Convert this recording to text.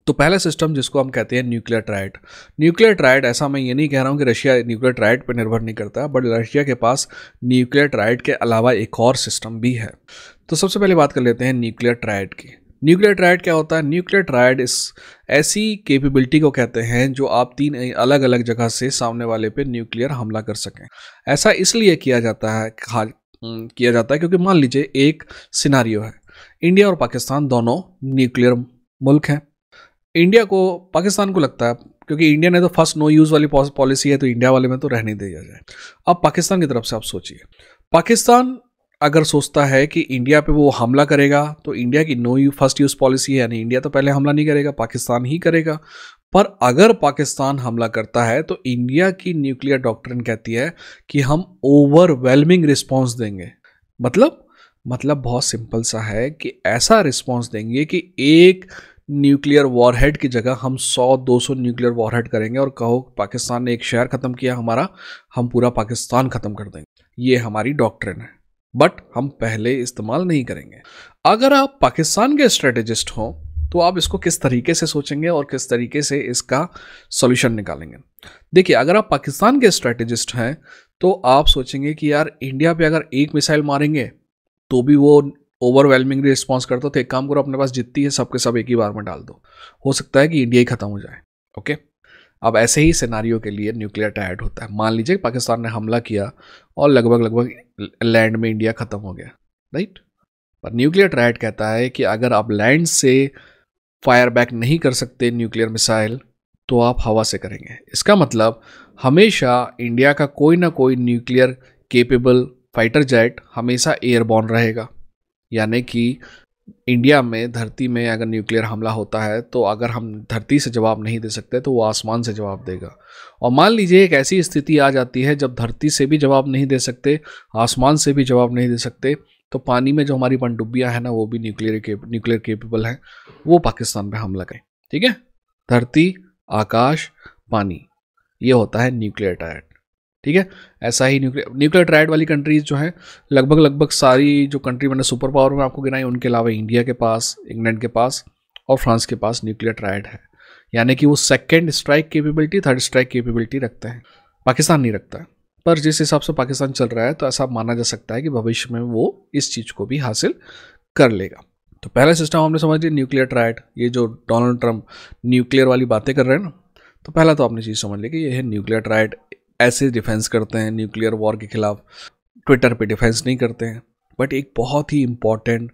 तो पहला सिस्टम जिसको हम कहते हैं न्यूक्लियर ट्रायड। न्यूक्लियर ट्रायड, ऐसा मैं ये नहीं कह रहा हूँ कि रशिया न्यूक्लियर ट्रायड पर निर्भर नहीं करता, बट रशिया के पास न्यूक्लियर ट्रायड के अलावा एक और सिस्टम भी है। तो सबसे पहले बात कर लेते हैं न्यूक्लियर ट्रायड की। न्यूक्लियर ट्रायड क्या होता है? न्यूक्लियर ट्रायड इस ऐसी कैपेबिलिटी को कहते हैं जो आप 3 अलग अलग जगह से सामने वाले पे न्यूक्लियर हमला कर सकें। ऐसा इसलिए किया जाता है क्योंकि मान लीजिए एक सिनारियो है, इंडिया और पाकिस्तान दोनों न्यूक्लियर मुल्क हैं। पाकिस्तान को लगता है, क्योंकि इंडिया ने तो फर्स्ट नो यूज़ वाली पॉलिसी है, तो इंडिया वाले में तो रहने दिया जाए। अब पाकिस्तान की तरफ से आप सोचिए, पाकिस्तान अगर सोचता है कि इंडिया पे वो हमला करेगा, तो इंडिया की फर्स्ट यूज़ पॉलिसी है, यानी इंडिया तो पहले हमला नहीं करेगा, पाकिस्तान ही करेगा। पर अगर पाकिस्तान हमला करता है तो इंडिया की न्यूक्लियर डॉक्ट्रिन कहती है कि हम ओवरवेलमिंग रिस्पॉन्स देंगे। मतलब बहुत सिंपल सा है कि ऐसा रिस्पॉन्स देंगे कि एक न्यूक्लियर वॉरहेड की जगह हम 100-200 न्यूक्लियर वॉरहेड करेंगे, और कहो पाकिस्तान ने एक शहर ख़त्म किया हमारा, हम पूरा पाकिस्तान ख़त्म कर देंगे। ये हमारी डॉक्ट्रिन है, बट हम पहले इस्तेमाल नहीं करेंगे। अगर आप पाकिस्तान के स्ट्रेटेजिस्ट हों तो आप इसको किस तरीके से सोचेंगे और किस तरीके से इसका सॉल्यूशन निकालेंगे? देखिए, अगर आप पाकिस्तान के स्ट्रेटेजिस्ट हैं तो आप सोचेंगे कि यार इंडिया पे अगर एक मिसाइल मारेंगे तो भी वो ओवरवेलमिंग रिस्पॉन्स करता, तो एक काम करो, अपने पास जितनी है सबके सब एक ही बार में डाल दो, हो सकता है कि इंडिया ही खत्म हो जाए। ओके, अब ऐसे ही सिनारियो के लिए न्यूक्लियर ट्रायड होता है। मान लीजिए पाकिस्तान ने हमला किया और लगभग लैंड में इंडिया खत्म हो गया, राइट? पर न्यूक्लियर ट्रायड कहता है कि अगर आप लैंड से फायर बैक नहीं कर सकते न्यूक्लियर मिसाइल, तो आप हवा से करेंगे। इसका मतलब हमेशा इंडिया का कोई ना कोई न्यूक्लियर केपेबल फाइटर जेट हमेशा एयरबॉर्न रहेगा, यानी कि इंडिया में धरती में अगर न्यूक्लियर हमला होता है तो अगर हम धरती से जवाब नहीं दे सकते तो वो आसमान से जवाब देगा। और मान लीजिए एक ऐसी स्थिति आ जाती है जब धरती से भी जवाब नहीं दे सकते, आसमान से भी जवाब नहीं दे सकते, तो पानी में जो हमारी पनडुब्बियाँ हैं ना, वो भी न्यूक्लियर केपेबल हैं, वो पाकिस्तान पे हमला करें। ठीक है, धरती, आकाश, पानी, ये होता है न्यूक्लियर ट्रायड। ठीक है, ऐसा ही न्यूक्लियर ट्रायड वाली कंट्रीज जो है, लगभग सारी जो कंट्री मैंने सुपर पावर में आपको गिनाई, उनके अलावा इंडिया के पास, इंग्लैंड के पास और फ्रांस के पास न्यूक्लियर ट्रायड है। यानी कि वो second strike capability, third strike capability रखते हैं। पाकिस्तान नहीं रखता है, पर जिस हिसाब से पाकिस्तान चल रहा है तो ऐसा माना जा सकता है कि भविष्य में वो इस चीज़ को भी हासिल कर लेगा। तो पहला सिस्टम हमने समझ लिया, न्यूक्लियर ट्रायड। ये जो डोनाल्ड ट्रंप न्यूक्लियर वाली बातें कर रहे हैं ना, तो पहला तो आपने चीज़ समझ ली कि ये है न्यूक्लियर ट्रायड। ऐसे डिफेंस करते हैं न्यूक्लियर वॉर के खिलाफ, ट्विटर पे डिफेंस नहीं करते हैं। बट एक बहुत ही इंपॉर्टेंट